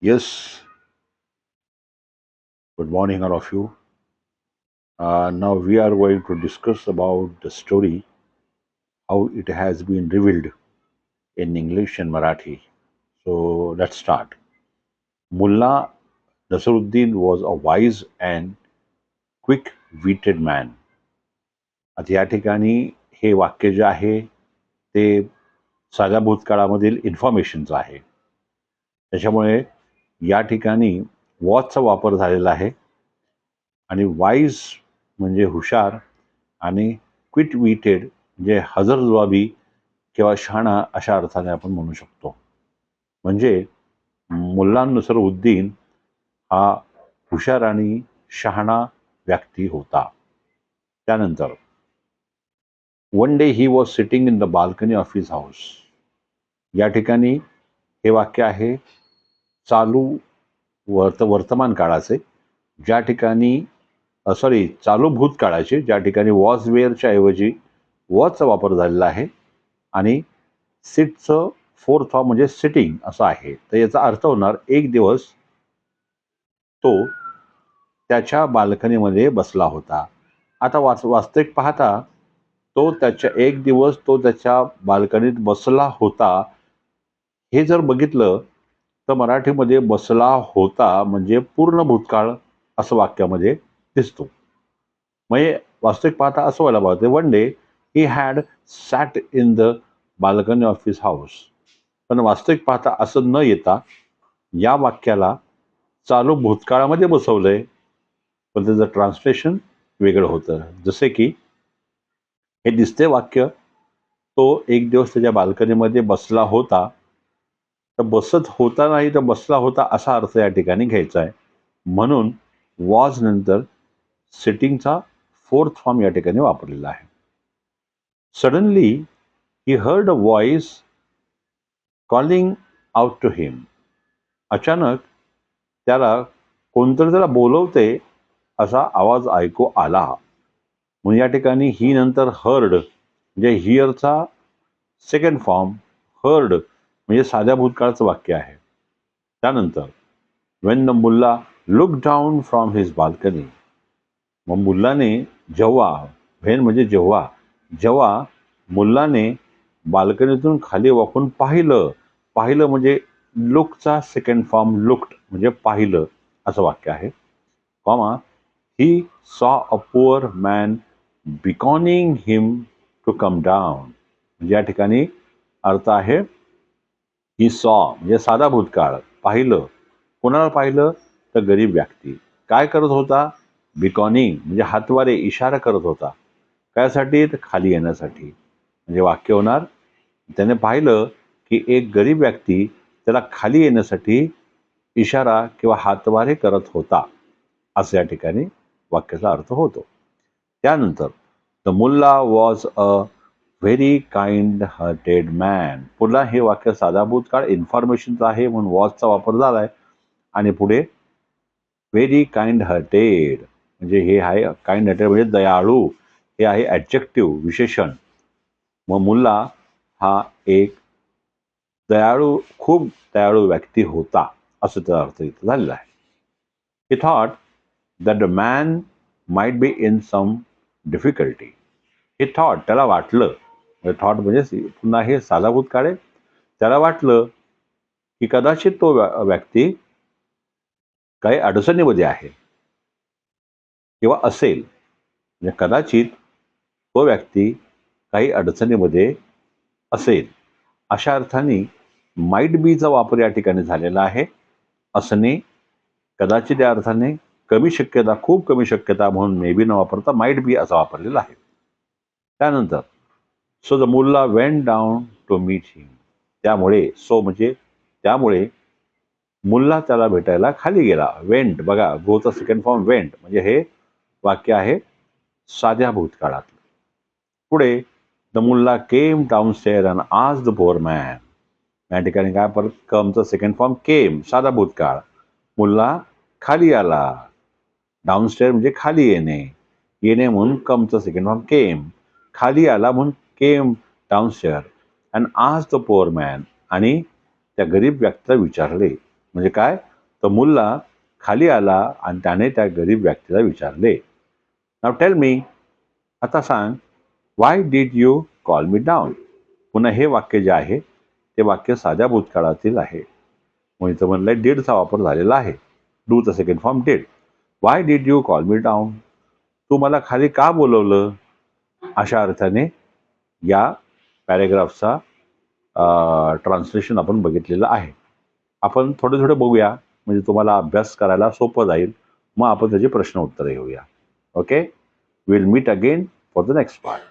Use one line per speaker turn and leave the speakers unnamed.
Yes, good morning, all of you. Now we are going to discuss about the story, how it has been revealed in English and Marathi. So let's start. Mullah Nasruddin was a wise and quick-witted man. आता या ठिकाणी हे वाक्य जे आहे ते साध्या भूतकाळामधील इन्फॉर्मेशनचं आहे. त्याच्यामुळे या ठिकाणी वॉचचा वापर झालेला आहे आणि वाईज म्हणजे हुशार आणि क्विट विटेड म्हणजे हजरजबाबी किंवा शहाणा अशा अर्थाने आपण म्हणू शकतो. म्हणजे मुल्ला नसरुद्दीन हा हुशार आणि शहाणा व्यक्ती होता. त्यानंतर one day he was sitting in the balcony of his house. या ठिकाणी हे वाक्य आहे चालू वर्तमान काळाचे, ज्या ठिकाणी चालू भूतकाळाचे, ज्या ठिकाणी वॉज वेअरच्या ऐवजी वॉजचा वापर झालेला आहे आणि सिटचं फोर्थ फॉर्म म्हणजे सिटिंग असं आहे. तर याचा अर्थ होणार एक दिवस तो त्याच्या बाल्कनीमध्ये बसला होता. आता वास्तविक पाहता एक दिवस तो त्याच्या बाल्कनीत बसला होता हे जर बघितलं तर मराठीमध्ये बसला होता म्हणजे पूर्ण भूतकाळ असं वाक्यामध्ये दिसतो. म्हणजे वास्तविक पाहता असं व्हायला पाहिजे one day he had sat in the balcony of his house. पण वास्तविक पाहता असं न येता या वाक्याला चालू भूतकाळामध्ये बसवलंय, पण त्याचं ट्रान्सलेशन वेगळं होतं. जसे की हे दिसते वाक्य तो एक दिवस त्याच्या बाल्कनीमध्ये बसला होता, तर बसत होता नाही तर बसला होता असा अर्थ या ठिकाणी घ्यायचा आहे. म्हणून वॉज नंतर सिटिंगचा फोर्थ फॉर्म या ठिकाणी वापरलेला आहे. Suddenly he heard a voice calling out to him. अचानक त्याला कोणतरी त्याला बोलवते असा आवाज ऐकू आला. म्हणून या ठिकाणी ही नंतर हर्ड म्हणजे हिअरचा सेकंड फॉर्म हर्ड म्हणजे साध्या भूतकाळाचं वाक्य आहे. त्यानंतर when the mullah look down from his balcony. मग मुल्लाने जेव्हा व्हेन म्हणजे जेव्हा जेव्हा मुल्लाने बाल्कनीतून खाली वाकून पाहिलं म्हणजे लुकचा सेकंड फॉर्म लुक्ड म्हणजे पाहिलं असं वाक्य आहे. Comma he saw a poor man beckoning him to come down. म्हणजे या ठिकाणी अर्थ आहे ही सॉ म्हणजे साधा भूतकाळ पाहिलं. कोणाला पाहिलं तर गरीब व्यक्ती काय करत होता बिकॉनिंग म्हणजे हातवारे इशारा करत होता. कायसाठी तर खाली येण्यासाठी. म्हणजे वाक्य होणार त्याने पाहिलं की एक गरीब व्यक्ती त्याला खाली येण्यासाठी इशारा किंवा हातवारे करत होता असं या ठिकाणी वाक्याचा अर्थ होतो. त्यानंतर the mullah was a very kind hearted man. पुन्हा हे वाक्य साधा भूतकाळ इन्फॉर्मेशनचं आहे म्हणून वॉजचा वापर झालाय आणि पुढे व्हेरी काइंड हार्टेड म्हणजे हे आहे काइंड हार्टेड म्हणजे दयाळू हे आहे ॲडजेक्टिव्ह विशेषण. मग मुल्ला हा एक खूप दयाळू व्यक्ती होता असं त्याचा अर्थ इथं झालेला आहे. He thought that the man might be in some difficulty. हे थॉट त्याला वाटलं थॉट म्हणजे पुन्हा हे साधा भूतकाळ आहे. त्याला वाटलं की कदाचित तो व्यक्ती काही अडचणीमध्ये आहे किंवा असेल. म्हणजे कदाचित तो व्यक्ती काही अडचणीमध्ये असेल अशा अर्थाने माइट बीचा वापर या ठिकाणी झालेला आहे. असणे कदाचित या अर्थाने कमी शक्यता खूप कमी शक्यता म्हणून मे बी न वापरता माइट बी असा वापरलेला आहे. त्यानंतर so the Mulla went down to meet him. त्यामुळे मुल्ला त्याला भेटायला खाली गेला. वेंट बघा गोचा सेकंड फॉर्म वेंट म्हणजे हे वाक्य आहे साध्या भूतकाळातलं. पुढे the Mulla came downstair and asked the poor man. या ठिकाणी काय परत कमचा सेकंड फॉर्म केम साधा भूतकाळ. मुल्ला खाली आला. डाऊनस्टेअर म्हणजे खाली येणे म्हणून कमचा सेकंड फॉर्म केम. खाली आला म्हणून came downstair and asked the poor man आणि त्या गरीब व्यक्तीला विचारले. म्हणजे काय तो मुल्ला खाली आला आणि त्याने त्या गरीब व्यक्तीला विचारले, नाव टेल मी, आता सांग, why did you call me down? पुन्हा हे वाक्य जे आहे ते वाक्य साध्या भूतकाळातील आहे. म्हणजे तो म्हणलंय डीडचा वापर झालेला आहे. डूचा second form did. Why did you call me down? तू मला खाली का बोलवलं? अशा अर्थाने या पॅरेग्राफचा ट्रान्सलेशन आपण बघितलेलं आहे. आपण थोडं थोडं बघूया, म्हणजे तुम्हाला अभ्यास करायला सोपं जाईल. मग आपण त्याची प्रश्न उत्तरं घेऊया. Okay, will meet again for the next part.